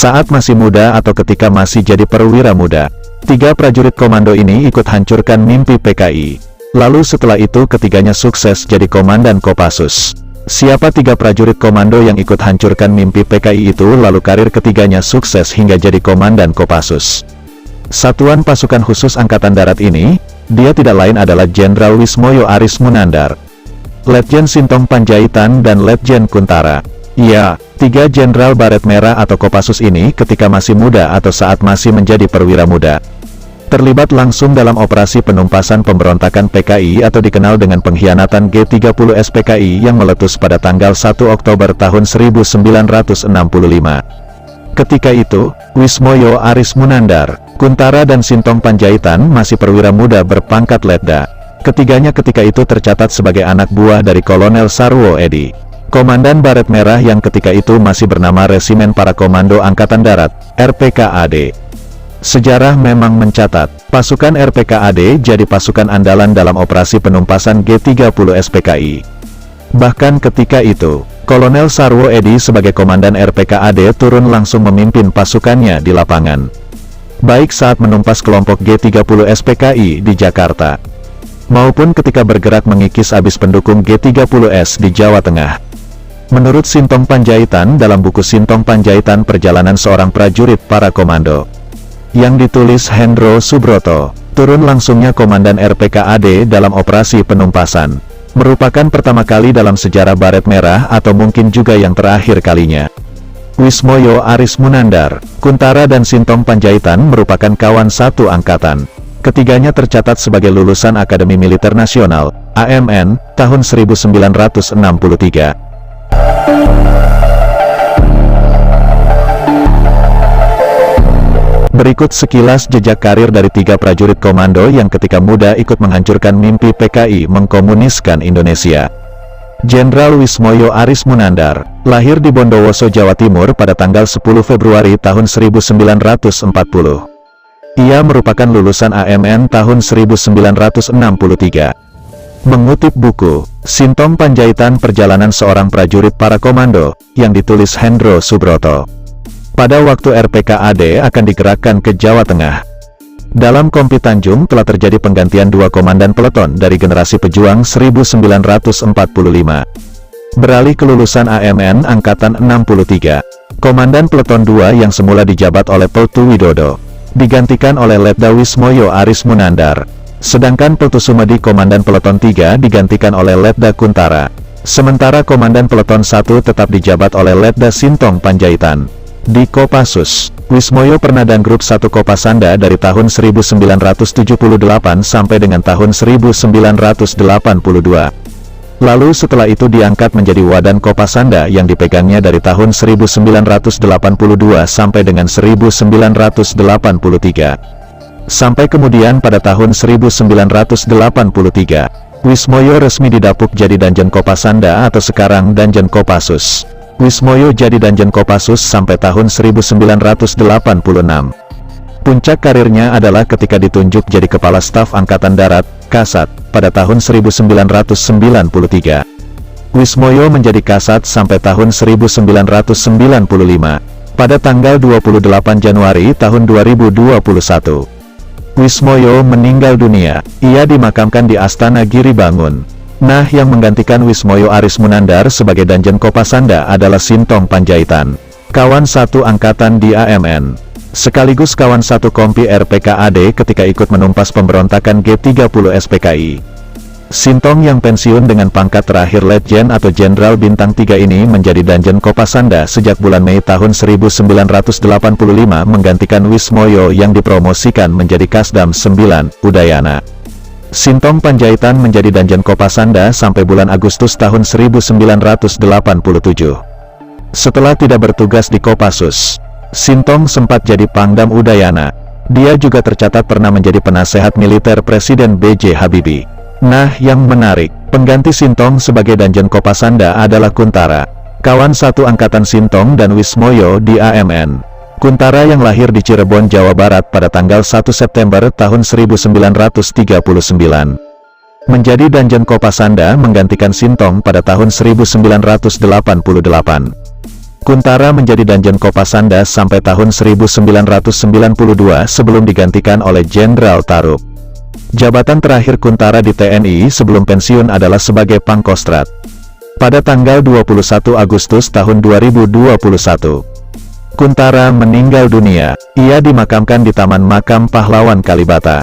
Saat masih muda atau ketika masih jadi perwira muda, 3 prajurit komando ini ikut hancurkan mimpi PKI. Lalu setelah itu ketiganya sukses jadi komandan Kopassus. Siapa 3 prajurit komando yang ikut hancurkan mimpi PKI itu lalu karir ketiganya sukses hingga jadi komandan Kopassus? Satuan Pasukan Khusus Angkatan Darat ini, dia tidak lain adalah Jenderal Wismoyo Aris Munandar, Letjen Sintong Panjaitan dan Letjen Kuntara. Ya, 3 Jenderal Baret Merah atau Kopassus ini ketika masih muda atau saat masih menjadi perwira muda, terlibat langsung dalam operasi penumpasan pemberontakan PKI atau dikenal dengan pengkhianatan G30 SPKI yang meletus pada tanggal 1 Oktober tahun 1965. Ketika itu, Wismoyo Aris Munandar, Kuntara dan Sintong Panjaitan masih perwira muda berpangkat letda. Ketiganya ketika itu tercatat sebagai anak buah dari Kolonel Sarwo Edi, Komandan Baret Merah yang ketika itu masih bernama Resimen Para Komando Angkatan Darat, RPKAD. Sejarah memang mencatat, pasukan RPKAD jadi pasukan andalan dalam operasi penumpasan G30 SPKI. Bahkan ketika itu, Kolonel Sarwo Edi sebagai Komandan RPKAD turun langsung memimpin pasukannya di lapangan, baik saat menumpas kelompok G30 SPKI di Jakarta, maupun ketika bergerak mengikis abis pendukung G30S di Jawa Tengah. Menurut Sintong Panjaitan dalam buku Sintong Panjaitan Perjalanan Seorang Prajurit Para Komando, yang ditulis Hendro Subroto, turun langsungnya Komandan RPKAD dalam operasi penumpasan, merupakan pertama kali dalam sejarah Baret Merah atau mungkin juga yang terakhir kalinya. Wismoyo Aris Munandar, Kuntara dan Sintong Panjaitan merupakan kawan satu angkatan. Ketiganya tercatat sebagai lulusan Akademi Militer Nasional, AMN, tahun 1963. Berikut sekilas jejak karir dari 3 prajurit komando yang ketika muda ikut menghancurkan mimpi PKI mengkomuniskan Indonesia. Jenderal Wismoyo Aris Munandar, lahir di Bondowoso, Jawa Timur pada tanggal 10 Februari tahun 1940. Ia merupakan lulusan AMN tahun 1963. Mengutip buku Sintong Panjaitan Perjalanan Seorang Prajurit Para Komando, yang ditulis Hendro Subroto, pada waktu RPKAD akan digerakkan ke Jawa Tengah, dalam Kompi Tanjung telah terjadi penggantian 2 komandan peleton dari generasi pejuang 1945. Beralih ke lulusan AMN Angkatan 63, Komandan Peleton 2 yang semula dijabat oleh Peltu Widodo, digantikan oleh Letda Wismoyo Aris Munandar. Sedangkan Peltu Sumedi Komandan Peleton 3 digantikan oleh Letda Kuntara. Sementara Komandan Peleton 1 tetap dijabat oleh Letda Sintong Panjaitan. Di Kopassus, Wismoyo pernah dan Grup 1 Kopasanda dari tahun 1978 sampai dengan tahun 1982. Lalu setelah itu diangkat menjadi Wadan Kopasanda yang dipegangnya dari tahun 1982 sampai dengan 1983. Sampai kemudian pada tahun 1983, Wismoyo resmi didapuk jadi Danjen Kopasanda atau sekarang Danjen Kopassus. Wismoyo jadi Danjen Kopassus sampai tahun 1986. Puncak karirnya adalah ketika ditunjuk jadi Kepala Staf Angkatan Darat, Kasat, pada tahun 1993. Wismoyo menjadi Kasat sampai tahun 1995. Pada tanggal 28 Januari tahun 2021. Wismoyo meninggal dunia. Ia dimakamkan di Astana Giri Bangun. Nah, yang menggantikan Wismoyo Aris Munandar sebagai Danjen Kopasanda adalah Sintong Panjaitan, kawan satu angkatan di AMN, sekaligus kawan satu kompi RPKAD ketika ikut menumpas pemberontakan G30 SPKI. Sintong yang pensiun dengan pangkat terakhir Letjen atau Jenderal Bintang 3 ini menjadi Danjen Kopasanda sejak bulan Mei tahun 1985 menggantikan Wismoyo yang dipromosikan menjadi Kasdam 9, Udayana. Sintong Panjaitan menjadi Danjen Kopasanda sampai bulan Agustus tahun 1987. Setelah tidak bertugas di Kopassus, Sintong sempat jadi Pangdam Udayana. Dia juga tercatat pernah menjadi penasehat militer Presiden B.J. Habibie. Nah, yang menarik, pengganti Sintong sebagai Danjen Kopasanda adalah Kuntara, kawan satu angkatan Sintong dan Wismoyo di AMN. Kuntara yang lahir di Cirebon, Jawa Barat pada tanggal 1 September tahun 1939. Menjadi Danjen Kopasanda menggantikan Sintong pada tahun 1988. Kuntara menjadi Danjen Kopasanda sampai tahun 1992 sebelum digantikan oleh Jenderal Tarub. Jabatan terakhir Kuntara di TNI sebelum pensiun adalah sebagai Pangkostrat. Pada tanggal 21 Agustus tahun 2021, Kuntara meninggal dunia. Ia dimakamkan di Taman Makam Pahlawan Kalibata.